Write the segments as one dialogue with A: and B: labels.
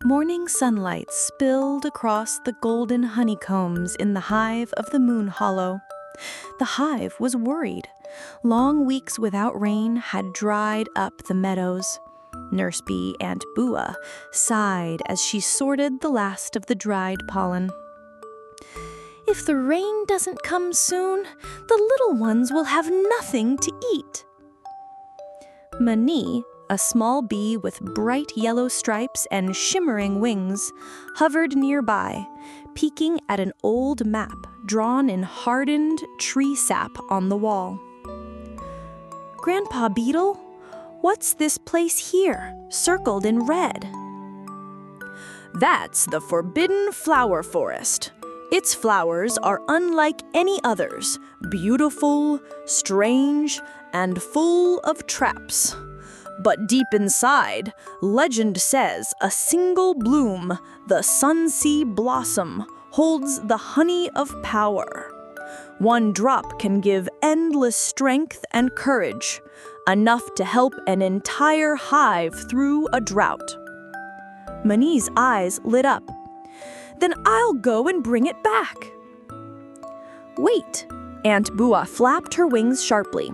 A: Morning sunlight spilled across the golden honeycombs in the hive of the moon hollow. The hive was worried. Long weeks without rain had dried up the meadows. Nurse bee Aunt Bua sighed as she sorted the last of the dried pollen. If the rain doesn't come soon, the little ones will have nothing to eat. Mani, a small bee with bright yellow stripes and shimmering wings, hovered nearby, peeking at an old map drawn in hardened tree sap on the wall. "Grandpa Beetle, what's this place here, circled in red?"
B: "That's the Forbidden Flower Forest. Its flowers are unlike any others, beautiful, strange, and full of traps. But deep inside, legend says a single bloom, the Sunsea Blossom, holds the honey of power. One drop can give endless strength and courage, enough to help an entire hive through a drought."
A: Mani's eyes lit up. "Then I'll go and bring it back."
B: "Wait," Aunt Bua flapped her wings sharply.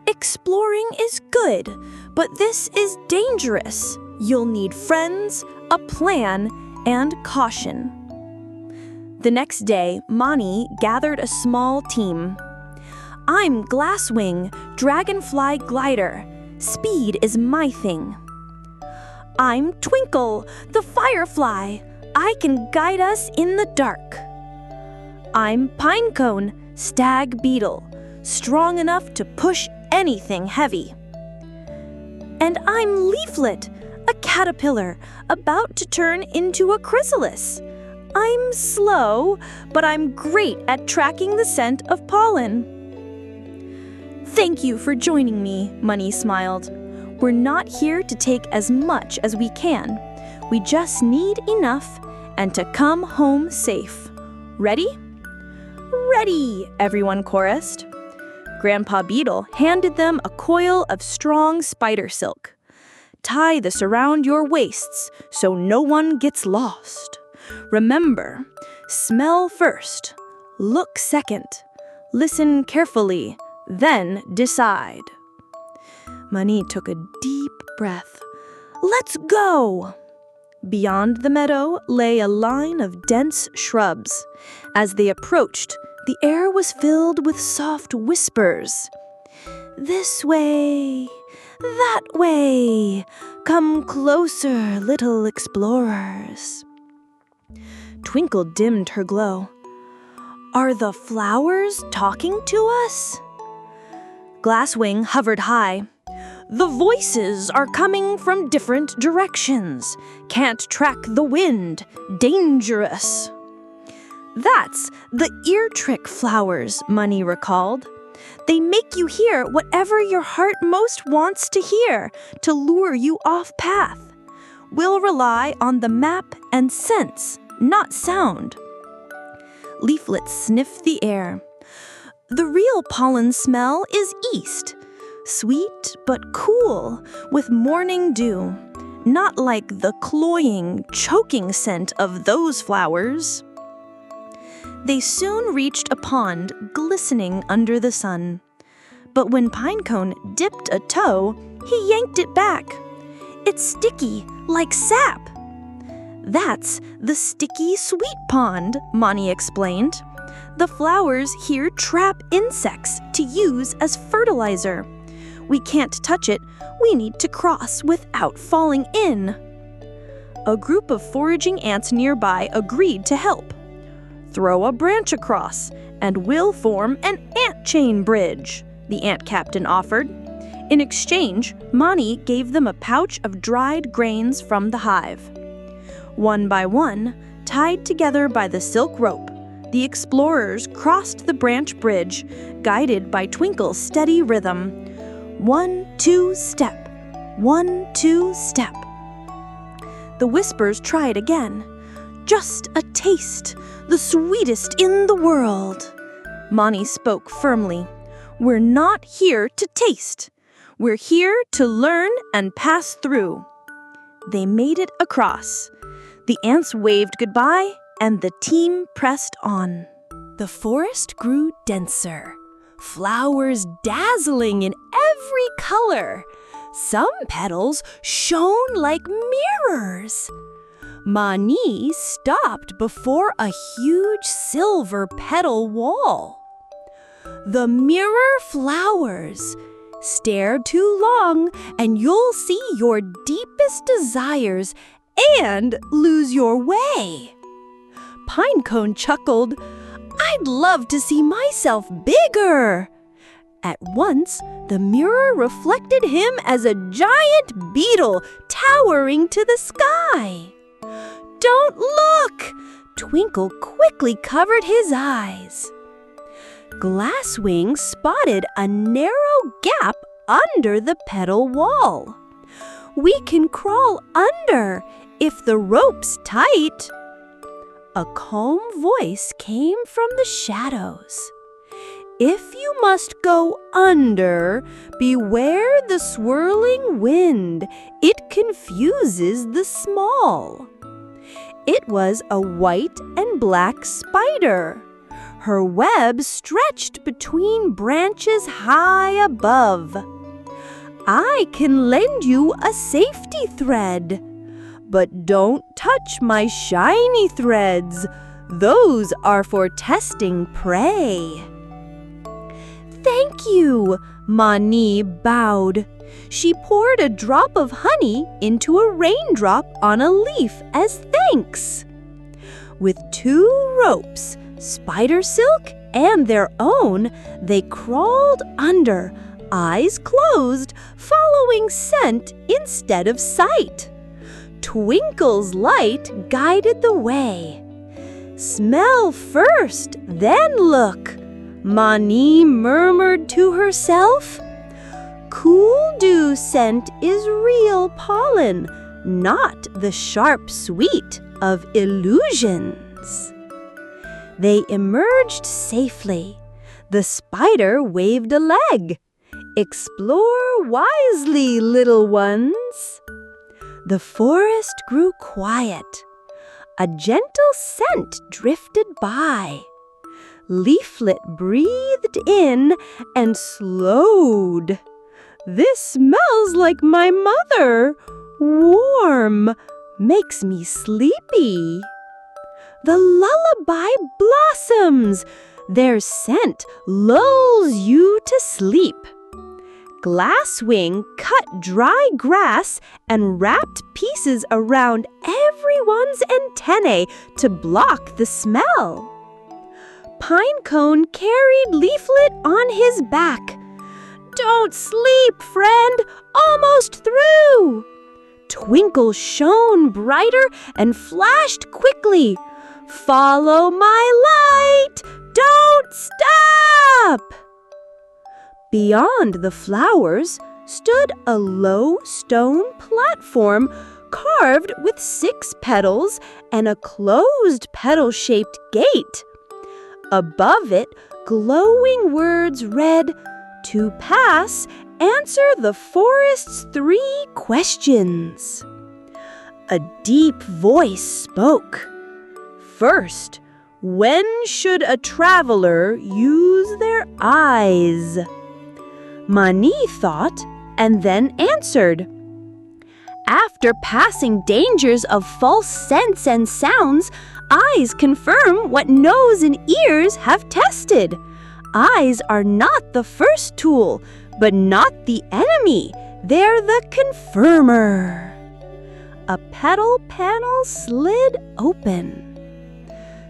A: "Exploring is good, but this is dangerous. You'll need friends, a plan, and caution."
B: The next day, Mani gathered a small team.
A: "I'm Glasswing, Dragonfly Glider. Speed is my thing." "I'm Twinkle, the Firefly. I can guide us in the dark." "I'm Pinecone, Stag Beetle, strong enough to push anything heavy." "And I'm Leaflet, a caterpillar about to turn into a chrysalis. I'm slow, but I'm great at tracking the scent of pollen." "Thank you for joining me," Mani smiled. "We're not here to take as much as we can. We just need enough and to come home safe. Ready?"
B: "Ready," everyone chorused. Grandpa Beetle handed them a coil of strong spider silk. "Tie this around your waists so no one gets lost. Remember, smell first, look second, listen carefully, then decide."
A: Mani took a deep breath.
B: "Let's go!" Beyond the meadow lay a line of dense shrubs. As they approached, the air was filled with soft whispers. "This way, that way. Come closer, little explorers." Twinkle dimmed her glow. "Are the flowers talking to us?" Glasswing hovered high. "The voices are coming from different directions. Can't track the wind. Dangerous." "That's the ear trick flowers," Mani recalled. "They make you hear whatever your heart most wants to hear to lure you off path. We'll rely on the map and sense, not sound." Leaflet sniffed the air. "The real pollen smell is east. Sweet but cool, with morning dew. Not like the cloying, choking scent of those flowers." They soon reached a pond glistening under the sun. But when Pinecone dipped a toe, he yanked it back. "It's sticky, like sap." "That's the sticky sweet pond," Mani explained. "The flowers here trap insects to use as fertilizer. We can't touch it. We need to cross without falling in." A group of foraging ants nearby agreed to help. "Throw a branch across, and we'll form an ant chain bridge," the ant captain offered. In exchange, Mani gave them a pouch of dried grains from the hive. One by one, tied together by the silk rope, the explorers crossed the branch bridge, guided by Twinkle's steady rhythm. 1, 2, step. 1, 2, step. The whispers tried again. "Just a taste, the sweetest in the world." Mani spoke firmly. "We're not here to taste. We're here to learn and pass through." They made it across. The ants waved goodbye, and the team pressed on. The forest grew denser, flowers dazzling in every color. Some petals shone like mirrors. Mani stopped before a huge silver petal wall. The mirror flowers. Stare too long, and you'll see your deepest desires and lose your way. Pinecone chuckled, I'd love to see myself bigger. At once, the mirror reflected him as a giant beetle towering to the sky. Don't look! Twinkle quickly covered his eyes. Glasswing spotted a narrow gap under the petal wall. We can crawl under if the rope's tight. A calm voice came from the shadows. If you must go under, beware the swirling wind. It confuses the small. It was a white and black spider. Her web stretched between branches high above. I can lend you a safety thread, but don't touch my shiny threads. Those are for testing prey. Thank you, Mani bowed. She poured a drop of honey into a raindrop on a leaf as thanks. With 2 ropes, spider silk and their own, they crawled under, eyes closed, following scent instead of sight. Twinkle's light guided the way. Smell first, then look, Mani murmured to herself. Cool dew scent is real pollen, not the sharp sweet of illusions. They emerged safely. The spider waved a leg. Explore wisely, little ones. The forest grew quiet. A gentle scent drifted by. Leaflet breathed in and slowed. This smells like my mother. Warm, makes me sleepy. The lullaby blossoms. Their scent lulls you to sleep. Glasswing cut dry grass and wrapped pieces around everyone's antennae to block the smell. Pinecone carried Leaflet on his back. Don't sleep, friend, almost through. Twinkle shone brighter and flashed quickly. Follow my light, don't stop! Beyond the flowers stood a low stone platform carved with 6 petals and a closed petal-shaped gate. Above it, glowing words read, "To pass, answer the forest's 3 questions." A deep voice spoke. First, when should a traveler use their eyes? Mani thought and then answered. After passing dangers of false scents and sounds, eyes confirm what nose and ears have tested. Eyes are not the first tool, but not the enemy. They're the confirmer. A petal panel slid open.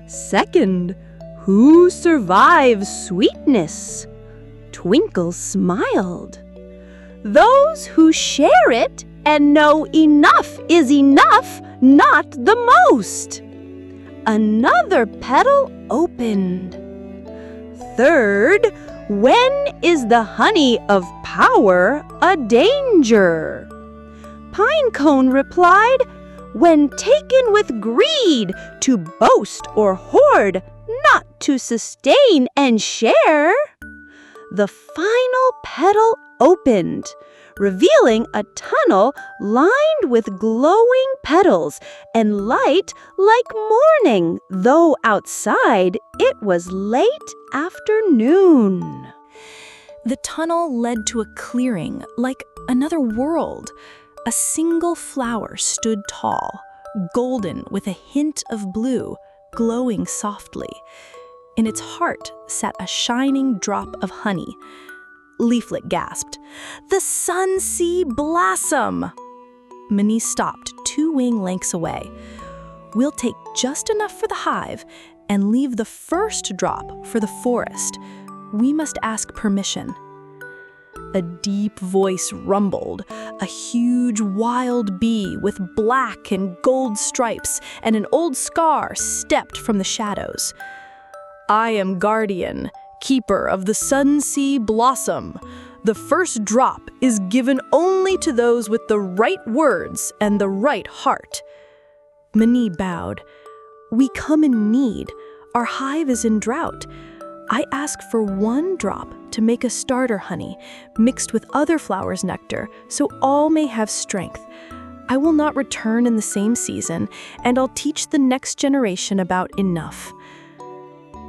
B: Second, who survives sweetness? Twinkle smiled. Those who share it and know enough is enough, not the most. Another petal opened. Third, when is the honey of power a danger? Pinecone replied, when taken with greed to boast or hoard, not to sustain and share. The final petal opened. revealing a tunnel lined with glowing petals and light like morning, though outside it was late afternoon.
A: The tunnel led to a clearing, like another world. A single flower stood tall, golden with a hint of blue, glowing softly. In its heart sat a shining drop of honey. Leaflet gasped, "The sun-sea blossom!" Minnie stopped 2 wing lengths away. "We'll take just enough for the hive and leave the first drop for the forest. We must ask permission." A deep voice rumbled. A huge wild bee with black and gold stripes and an old scar stepped from the shadows. "I am guardian, keeper of the sun-sea blossom. The first drop is given only to those with the right words and the right heart." Minnie bowed. "We come in need. Our hive is in drought. I ask for 1 drop to make a starter honey, mixed with other flowers' nectar, so all may have strength. I will not return in the same season, and I'll teach the next generation about enough."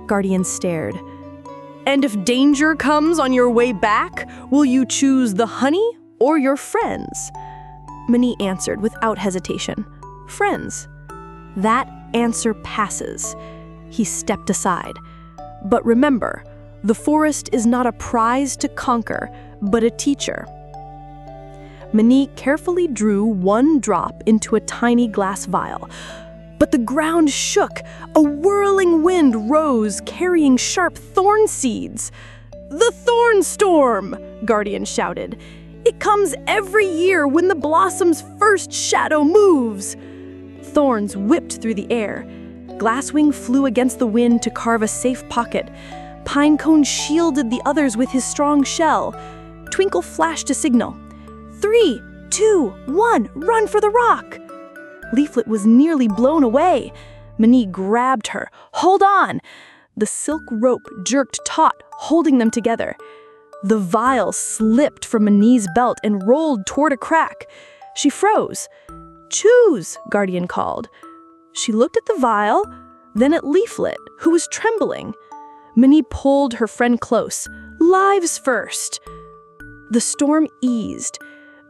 A: Guardian stared. "And if danger comes on your way back, will you choose the honey or your friends?" Minnie answered without hesitation, "Friends." "That answer passes." He stepped aside. "But remember, the forest is not a prize to conquer, but a teacher." Minnie carefully drew 1 drop into a tiny glass vial. But the ground shook. A whirling wind rose, carrying sharp thorn seeds. "The thorn storm!" Guardian shouted. "It comes every year when the blossom's first shadow moves." Thorns whipped through the air. Glasswing flew against the wind to carve a safe pocket. Pinecone shielded the others with his strong shell. Twinkle flashed a signal. 3, 2, 1, run for the rock! Leaflet was nearly blown away. Minnie grabbed her. "Hold on!" The silk rope jerked taut, holding them together. The vial slipped from Minnie's belt and rolled toward a crack. She froze. "Choose," Guardian called. She looked at the vial, then at Leaflet, who was trembling. Minnie pulled her friend close. "Lives first." The storm eased.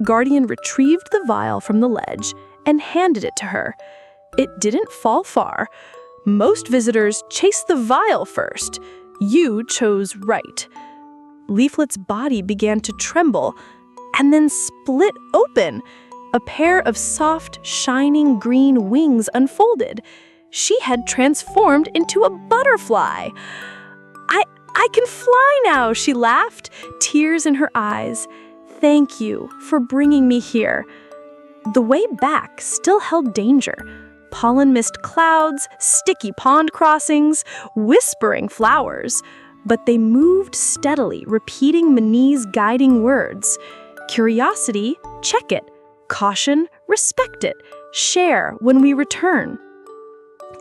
A: Guardian retrieved the vial from the ledge and handed it to her. It didn't fall far. Most visitors chased the vial first. You chose right. Leaflet's body began to tremble and then split open. A pair of soft, shining green wings unfolded. She had transformed into a butterfly. I can fly now," she laughed, tears in her eyes. "Thank you for bringing me here." The way back still held danger. Pollen-mist clouds, sticky pond crossings, whispering flowers. But they moved steadily, repeating Minnie's guiding words. Curiosity, check it. Caution, respect it. Share when we return.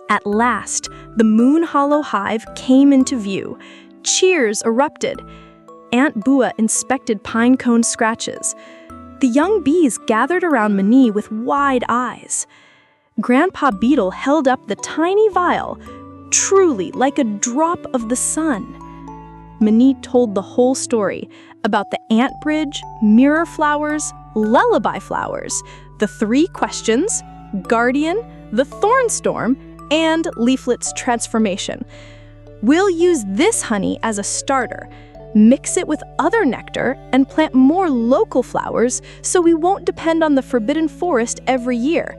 A: At last, the Moon Hollow hive came into view. Cheers erupted. Aunt Bua inspected pinecone scratches. The young bees gathered around Minnie with wide eyes. Grandpa Beetle held up the tiny vial, truly like a drop of the sun. Minnie told the whole story about the ant bridge, mirror flowers, lullaby flowers, the 3 questions, Guardian, the thorn storm, and Leaflet's transformation. We'll use this honey as a starter, mix it with other nectar, and plant more local flowers so we won't depend on the forbidden forest every year.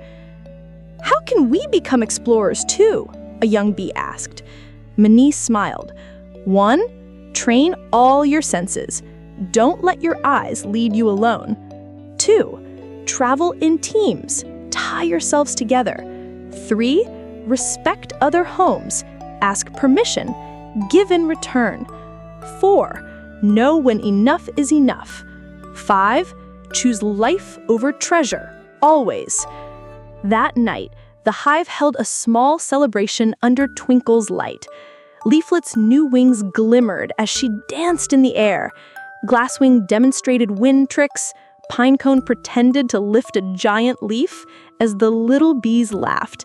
A: "How can we become explorers too?" a young bee asked. Minnie smiled. 1, train all your senses. Don't let your eyes lead you alone. 2, travel in teams. Tie yourselves together. 3, respect other homes. Ask permission. Give in return. 4, know when enough is enough. 5, choose life over treasure, always. That night, the hive held a small celebration under Twinkle's light. Leaflet's new wings glimmered as she danced in the air. Glasswing demonstrated wind tricks.
B: Pinecone pretended to lift a giant leaf as the little bees laughed.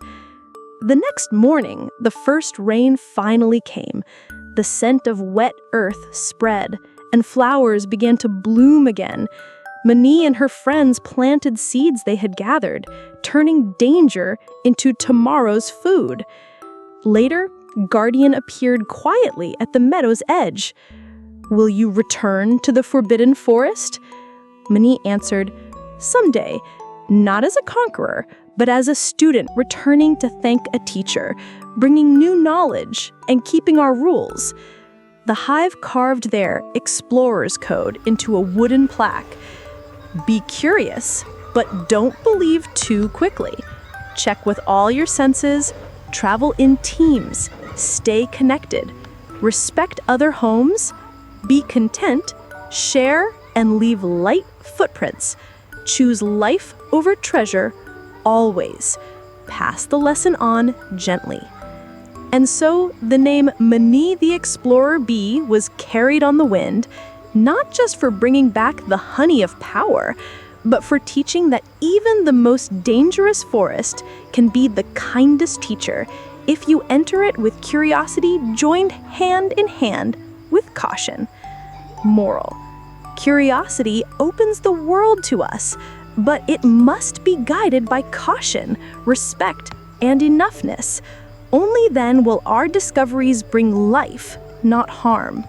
B: The next morning, the first rain finally came. The scent of wet earth spread, and flowers began to bloom again. Mani and her friends planted seeds they had gathered, turning danger into tomorrow's food. Later, Guardian appeared quietly at the meadow's edge. "Will you return to the Forbidden Forest?" Mani answered, "Someday, not as a conqueror, but as a student returning to thank a teacher, bringing new knowledge and keeping our rules." The hive carved their explorer's code into a wooden plaque. Be curious, but don't believe too quickly. Check with all your senses, travel in teams, stay connected, respect other homes, be content, share, and leave light footprints. Choose life over treasure, always. Pass the lesson on gently. And so the name Mani the Explorer Bee was carried on the wind, not just for bringing back the honey of power, but for teaching that even the most dangerous forest can be the kindest teacher if you enter it with curiosity joined hand in hand with caution. Moral: curiosity opens the world to us, but it must be guided by caution, respect, and enoughness. Only then will our discoveries bring life, not harm.